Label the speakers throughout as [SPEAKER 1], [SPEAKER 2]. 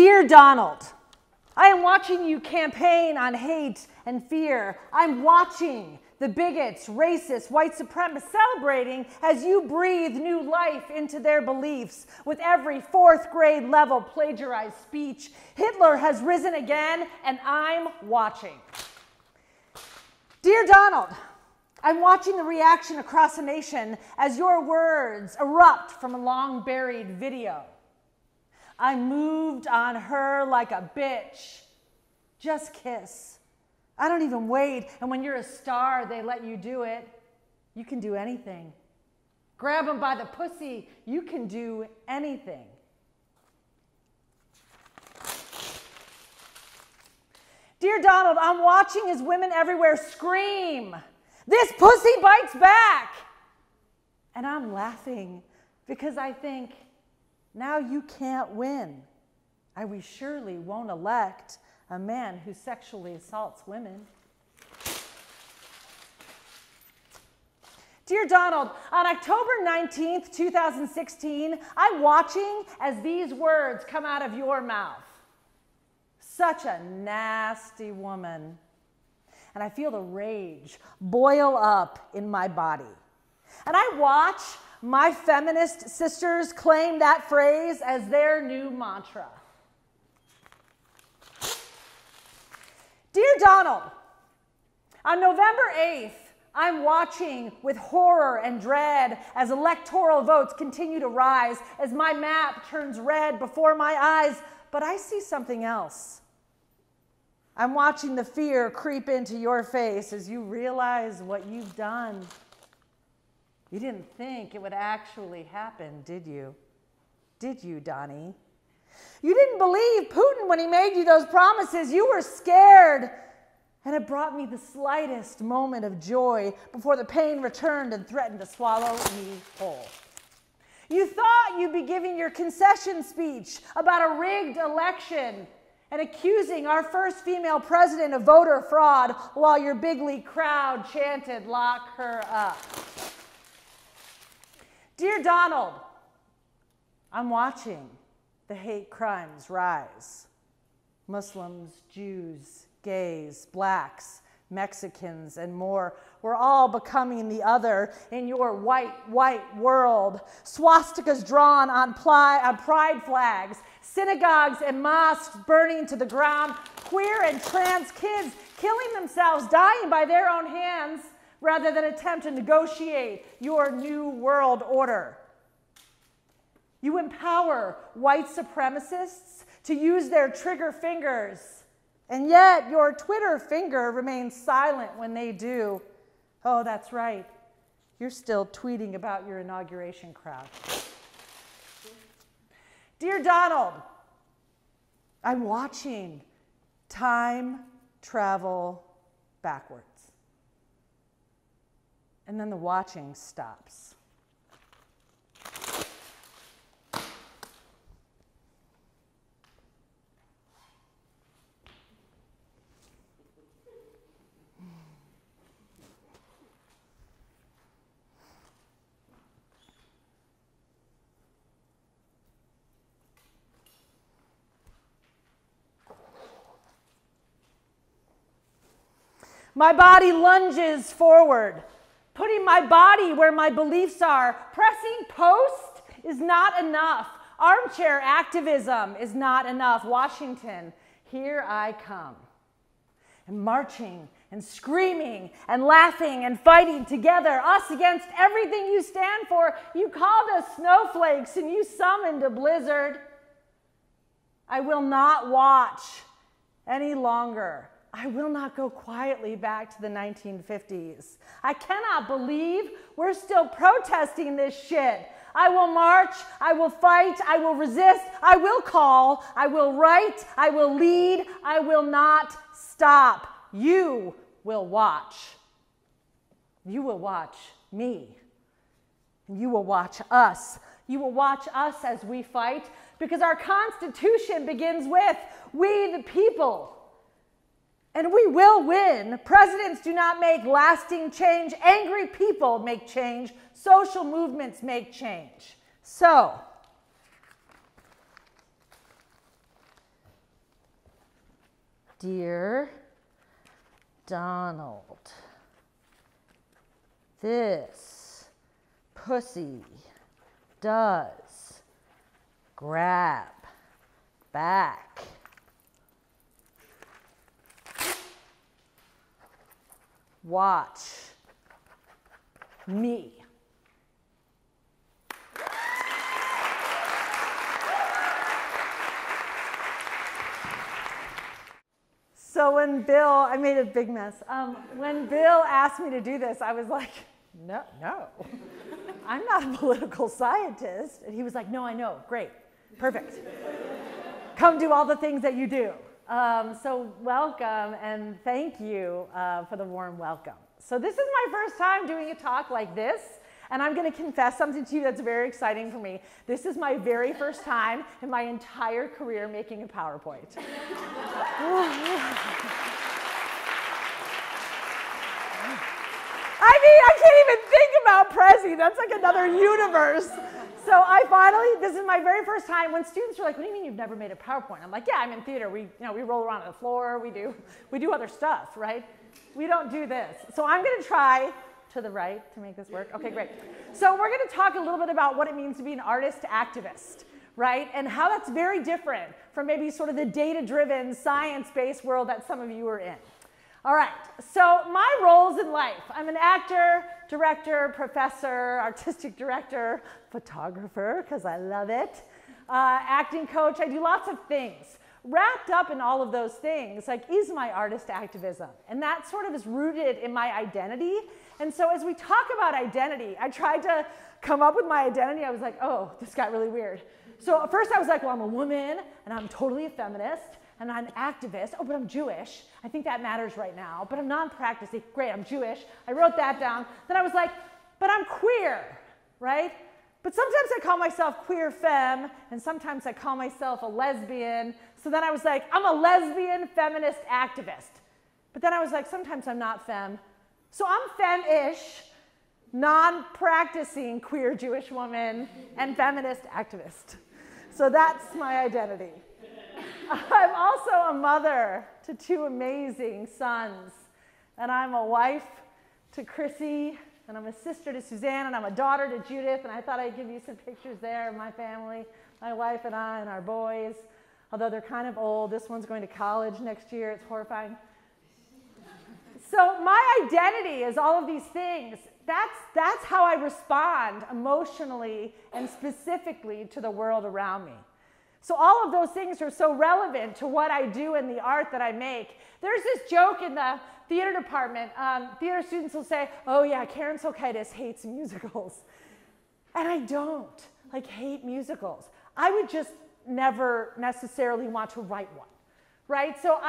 [SPEAKER 1] Dear Donald, I am watching you campaign on hate and fear. I'm watching the bigots, racists, white supremacists celebrating as you breathe new life into their beliefs with every fourth grade level plagiarized speech. Hitler has risen again, and I'm watching. Dear Donald, I'm watching the reaction across the nation as your words erupt from a long-buried video. I moved on her like a bitch. Just kiss. I don't even wait, and when you're a star, they let you do it. You can do anything. Grab them by the pussy. You can do anything. Dear Donald, I'm watching as women everywhere scream, "This pussy bites back!" And I'm laughing because I think, now you can't win. We surely won't elect a man who sexually assaults women. Dear Donald, on October 19th, 2016, I'm watching as these words come out of your mouth. Such a nasty woman. And I feel the rage boil up in my body. And I watch my feminist sisters claim that phrase as their new mantra. Dear Donald, on November 8th, I'm watching with horror and dread as electoral votes continue to rise, as my map turns red before my eyes, but I see something else. I'm watching the fear creep into your face as you realize what you've done. You didn't think it would actually happen, did you? Did you, Donnie? You didn't believe Putin when he made you those promises. You were scared. And it brought me the slightest moment of joy before the pain returned and threatened to swallow me whole. You thought you'd be giving your concession speech about a rigged election and accusing our first female president of voter fraud while your bigly crowd chanted, "Lock her up." Dear Donald, I'm watching the hate crimes rise. Muslims, Jews, gays, blacks, Mexicans, and more. We're all becoming the other in your white world. Swastikas drawn on pride flags, synagogues and mosques burning to the ground, queer and trans kids killing themselves, dying by their own hands, rather than attempt to negotiate your new world order. You empower white supremacists to use their trigger fingers, and yet your Twitter finger remains silent when they do. Oh, that's right. You're still tweeting about your inauguration crowd. Dear Donald, I'm watching time travel backwards. And then the watching stops. My body lunges forward, putting my body where my beliefs are. Pressing post is not enough. Armchair activism is not enough. Washington, here I come. And marching and screaming and laughing and fighting together, us against everything you stand for. You called us snowflakes and you summoned a blizzard. I will not watch any longer. I will not go quietly back to the 1950s. I cannot believe we're still protesting this shit. I will march, I will fight, I will resist, I will call, I will write, I will lead, I will not stop. You will watch. You will watch me. And you will watch us. You will watch us as we fight, because our Constitution begins with we the people. And we will win. Presidents do not make lasting change. Angry people make change. Social movements make change. So, Dear Donald, this pussy does grab back. Watch me. So when Bill, I made a big mess. When Bill asked me to do this, I was like, no, I'm not a political scientist. And he was like, no, I know, great, perfect. Come do all the things that you do. So welcome and thank you for the warm welcome. So this is my first time doing a talk like this, and I'm going to confess something to you that's very exciting for me. This is my very first time in my entire career making a PowerPoint. I mean, I can't even think about Prezi. That's like another universe. So I finally, this is my very first time when students are like, what do you mean you've never made a PowerPoint? I'm like, yeah, I'm in theater. We roll around on the floor. We do other stuff, right? We don't do this. So I'm going to try to the right to make this work. Okay, great. So we're going to talk a little bit about what it means to be an artist activist, right? And how that's very different from maybe sort of the data-driven, science-based world that some of you are in. All right, so my roles in life. I'm an actor, director, professor, artistic director, photographer, because I love it, acting coach. I do lots of things. Wrapped up in all of those things, like, is my artist activism. And that sort of is rooted in my identity. And so as we talk about identity, I tried to come up with my identity. I was like, oh, this got really weird. So at first I was like, well, I'm a woman, and I'm totally a feminist, and I'm an activist. Oh, but I'm Jewish. I think that matters right now. But I'm non-practicing. Great, I'm Jewish. I wrote that down. Then I was like, but I'm queer, right? But sometimes I call myself queer femme, and sometimes I call myself a lesbian. So then I was like, I'm a lesbian feminist activist. But then I was like, sometimes I'm not femme. So I'm femme-ish, non-practicing queer Jewish woman, and feminist activist. So that's my identity. I'm also a mother to 2 amazing sons, and I'm a wife to Chrissy, and I'm a sister to Suzanne, and I'm a daughter to Judith, and I thought I'd give you some pictures there of my family, my wife and I and our boys, although they're kind of old. This one's going to college next year. It's horrifying. So my identity is all of these things. That's how I respond emotionally and specifically to the world around me. So all of those things are so relevant to what I do and the art that I make. There's this joke in the theater department. Theater students will say, oh yeah, Carin Silkaitis hates musicals. And I don't hate musicals. I would just never necessarily want to write one, right? So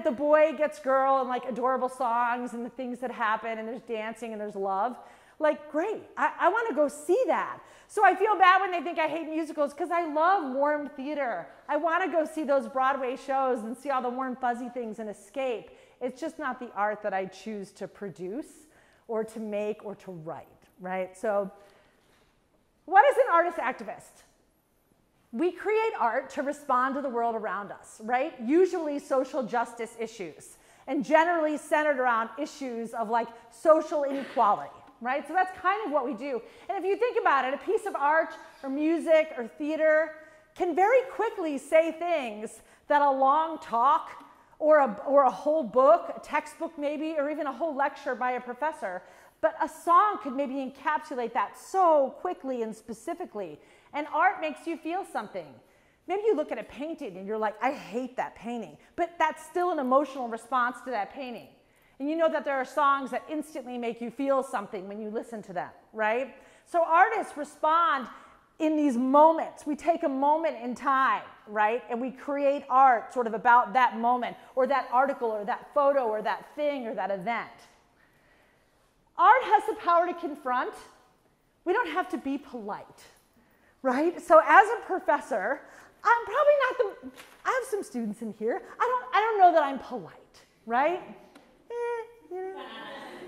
[SPEAKER 1] the boy gets girl and like adorable songs and the things that happen and there's dancing and there's love. Like, great, I want to go see that. So I feel bad when they think I hate musicals because I love warm theater. I want to go see those Broadway shows and see all the warm fuzzy things and escape. It's just not the art that I choose to produce or to make or to write, right? So what is an artist activist? We create art to respond to the world around us, right? Usually social justice issues, and generally centered around issues of like social inequality, right? So that's kind of what we do. And if you think about it, a piece of art or music or theater can very quickly say things that a long talk or a whole book, a textbook maybe, or even a whole lecture by a professor, but a song could maybe encapsulate that so quickly and specifically. And art makes you feel something. Maybe you look at a painting and you're like, I hate that painting, but that's still an emotional response to that painting. And you know that there are songs that instantly make you feel something when you listen to them, right? So artists respond in these moments. We take a moment in time, right? And we create art sort of about that moment or that article or that photo or that thing or that event. Art has the power to confront. We don't have to be polite, right? So as a professor, I'm probably not I have some students in here. I don't know that I'm polite, right?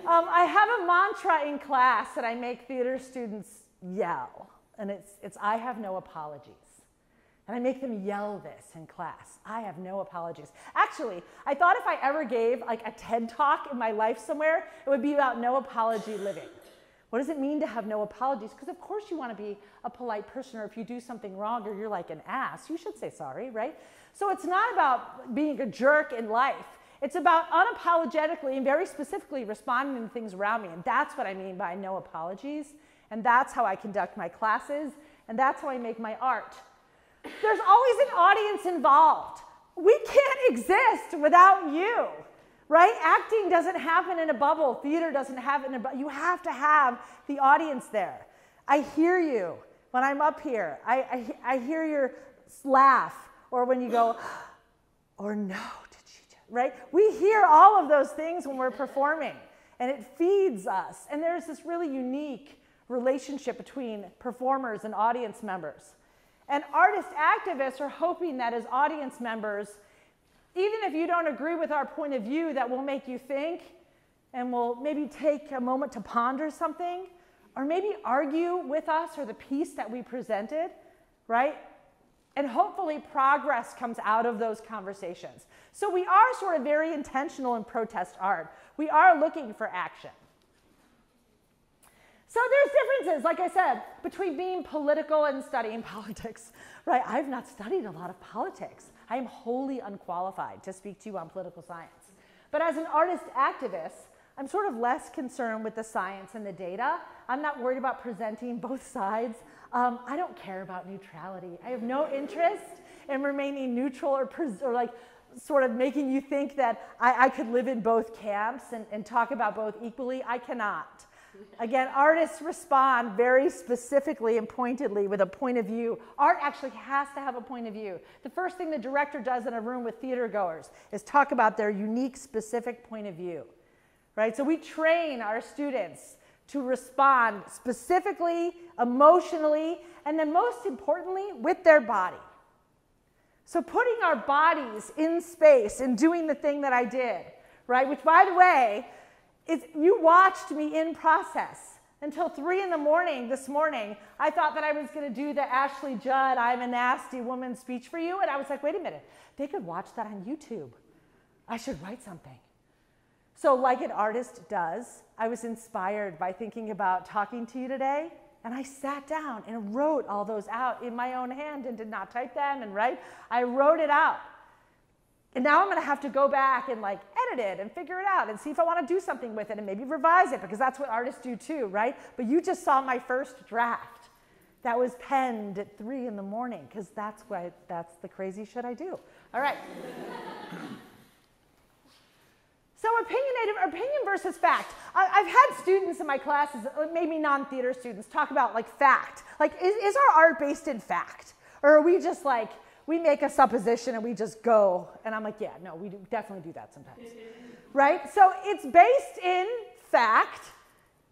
[SPEAKER 1] I have a mantra in class that I make theater students yell, and it's I have no apologies. And I make them yell this in class. I have no apologies. Actually, I thought if I ever gave like a TED talk in my life somewhere, it would be about no apology living. What does it mean to have no apologies? Because of course you want to be a polite person, or if you do something wrong or you're like an ass, you should say sorry, right? So it's not about being a jerk in life. It's about unapologetically and very specifically responding to things around me. And that's what I mean by no apologies. And that's how I conduct my classes. And that's how I make my art. There's always an audience involved. We can't exist without you, right? Acting doesn't happen in a bubble. Theater doesn't happen in a bubble. You have to have the audience there. I hear you when I'm up here. I hear your laugh, or when you go, or no, did she just, right? We hear all of those things when we're performing, and it feeds us. And there's this really unique relationship between performers and audience members. And artist activists are hoping that as audience members, even if you don't agree with our point of view, that will make you think and will maybe take a moment to ponder something, or maybe argue with us or the piece that we presented, right? And hopefully progress comes out of those conversations. So we are sort of very intentional in protest art. We are looking for action. So there's differences, like I said, between being political and studying politics, right? I've not studied a lot of politics. I am wholly unqualified to speak to you on political science. But as an artist activist, I'm sort of less concerned with the science and the data. I'm not worried about presenting both sides. I don't care about neutrality. I have no interest in remaining neutral or like sort of making you think that I could live in both camps and talk about both equally. I cannot. Again, artists respond very specifically and pointedly with a point of view. Art actually has to have a point of view. The first thing the director does in a room with theater goers is talk about their unique, specific point of view, right? So we train our students to respond specifically, emotionally, and then most importantly, with their body. So putting our bodies in space and doing the thing that I did, right? Which, by the way, you watched me in process until 3 in the morning this morning. I thought that I was going to do the Ashley Judd, I'm a nasty woman speech for you. And I was like, wait a minute, they could watch that on YouTube. I should write something. So like an artist does, I was inspired by thinking about talking to you today. And I sat down and wrote all those out in my own hand and did not type them and write. I wrote it out. And now I'm going to have to go back and like edit it and figure it out and see if I want to do something with it and maybe revise it, because that's what artists do too, right? But you just saw my first draft that was penned at 3 in the morning, because that's the crazy shit I do. All right. So opinion versus fact. I've had students in my classes, maybe non-theater students, talk about like fact. Like, is our art based in fact? Or are we just like, we make a supposition and we just go? And I'm like, yeah, no, we definitely do that sometimes, right? So it's based in fact.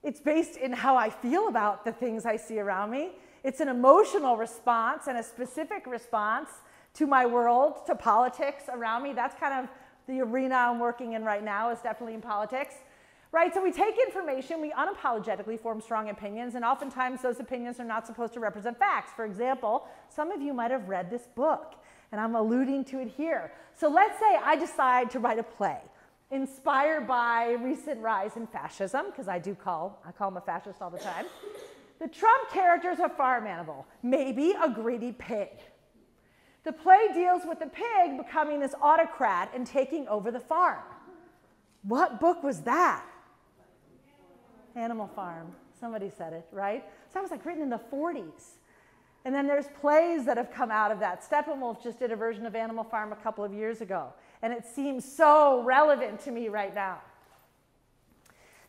[SPEAKER 1] It's based in how I feel about the things I see around me. It's an emotional response and a specific response to my world, to politics around me. That's kind of the arena I'm working in right now, is definitely in politics, right? So we take information, we unapologetically form strong opinions, and oftentimes those opinions are not supposed to represent facts. For example, some of you might have read this book, and I'm alluding to it here. So let's say I decide to write a play inspired by recent rise in fascism, because I call him a fascist all the time. The Trump character is a farm animal, maybe a greedy pig. The play deals with the pig becoming this autocrat and taking over the farm. What book was that? Animal Farm. Somebody said it, right? So that was like written in the 40s. And then there's plays that have come out of that. Steppenwolf just did a version of Animal Farm a couple of years ago. And it seems so relevant to me right now.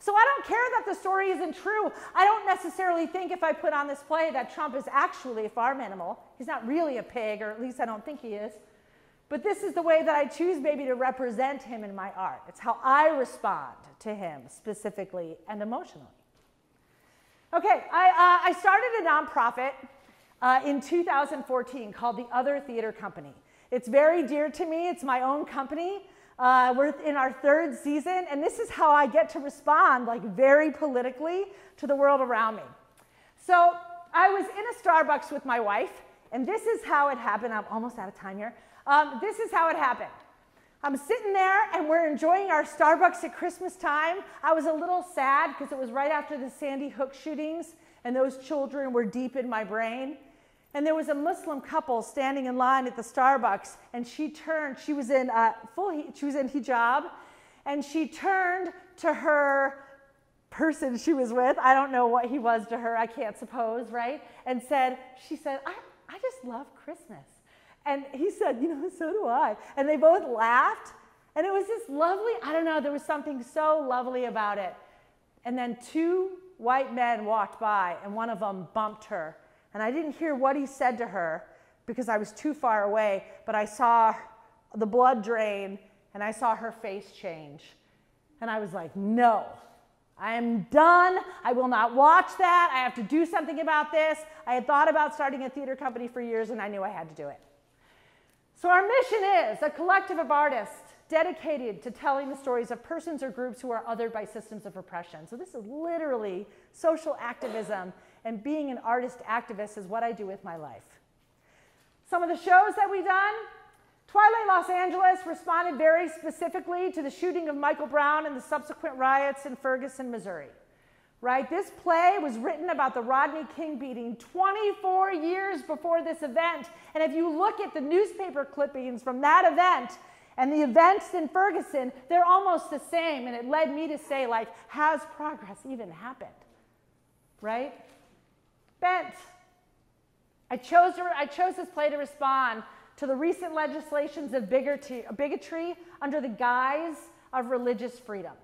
[SPEAKER 1] So I don't care that the story isn't true. I don't necessarily think if I put on this play that Trump is actually a farm animal. He's not really a pig, or at least I don't think he is. But this is the way that I choose maybe to represent him in my art. It's how I respond to him specifically and emotionally. Okay, I started a nonprofit in 2014 called the Other Theater Company. It's very dear to me. It's my own company. We're in our 3rd season, and this is how I get to respond like very politically to the world around me. So I was in a Starbucks with my wife, And this is how it happened. I'm almost out of time here. This is how it happened. I'm sitting there and we're enjoying our Starbucks at Christmas time. I was a little sad because it was right after the Sandy Hook shootings and those children were deep in my brain. And there was a Muslim couple standing in line at the Starbucks, and she turned, she was in hijab, and she turned to her person she was with, I don't know what he was to her, I can't suppose, right? And she said, I just love Christmas. And he said, you know, so do I. And they both laughed, and it was just lovely. I don't know, there was something so lovely about it. And then two white men walked by, and one of them bumped her. And I didn't hear what he said to her because I was too far away, but I saw the blood drain, and I saw her face change. And I was like, no, I am done. I will not watch that. I have to do something about this. I had thought about starting a theater company for years, and I knew I had to do it. So our mission is a collective of artists dedicated to telling the stories of persons or groups who are othered by systems of oppression. So this is literally social activism, and being an artist activist is what I do with my life. Some of the shows that we've done: Twilight Los Angeles responded very specifically to the shooting of Michael Brown and the subsequent riots in Ferguson, Missouri. Right? This play was written about the Rodney King beating 24 years before this event. And if you look at the newspaper clippings from that event and the events in Ferguson, they're almost the same. And it led me to say, like, has progress even happened? Right? Bent. I chose this play to respond to the recent legislations of bigotry under the guise of religious freedom.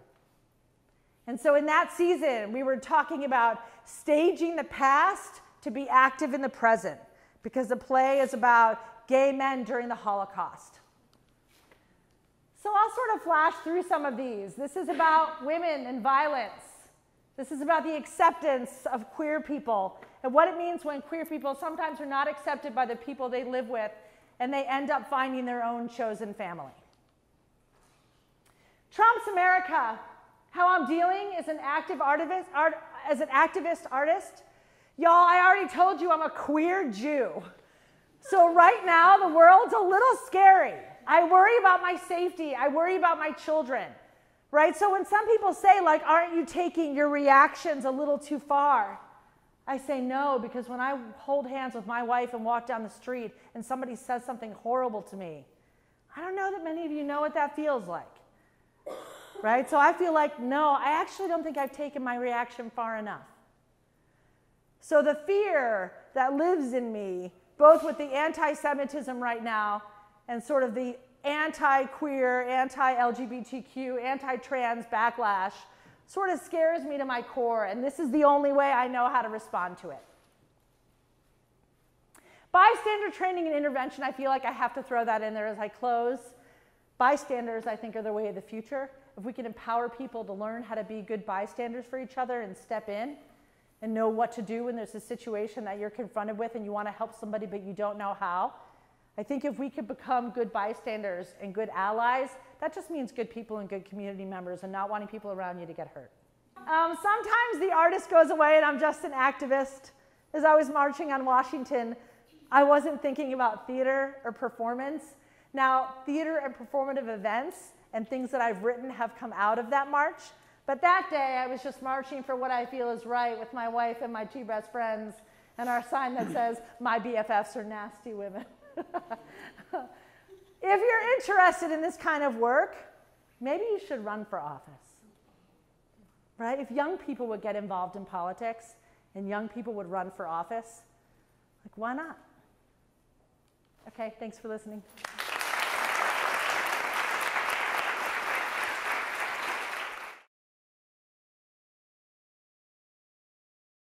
[SPEAKER 1] And so in that season, we were talking about staging the past to be active in the present, because the play is about gay men during the Holocaust. So I'll sort of flash through some of these. This is about women and violence. This is about the acceptance of queer people and what it means when queer people sometimes are not accepted by the people they live with, and they end up finding their own chosen family. Trump's America: How I'm Dealing as an activist artist. Y'all, I already told you I'm a queer Jew. So right now, the world's a little scary. I worry about my safety. I worry about my children, right? So when some people say, like, aren't you taking your reactions a little too far? I say no, because when I hold hands with my wife and walk down the street and somebody says something horrible to me, I don't know that many of you know what that feels like. Right? So I feel like, no, I actually don't think I've taken my reaction far enough. So the fear that lives in me, both with the anti-Semitism right now and sort of the anti-queer, anti-LGBTQ, anti-trans backlash, sort of scares me to my core, and this is the only way I know how to respond to it. Bystander training and intervention, I feel like I have to throw that in there as I close. Bystanders, I think, are the way of the future. If we can empower people to learn how to be good bystanders for each other and step in and know what to do when there's a situation that you're confronted with and you want to help somebody but you don't know how, I think if we could become good bystanders and good allies, that just means good people and good community members and not wanting people around you to get hurt. Sometimes the artist goes away and I'm just an activist. As I was marching on Washington, I wasn't thinking about theater or performance. Now, theater and performative events and things that I've written have come out of that march. But that day, I was just marching for what I feel is right with my wife and my two best friends and our sign that says, "My BFFs are nasty women." If you're interested in this kind of work, maybe you should run for office, right? If young people would get involved in politics and young people would run for office, like, why not? Okay, thanks for listening.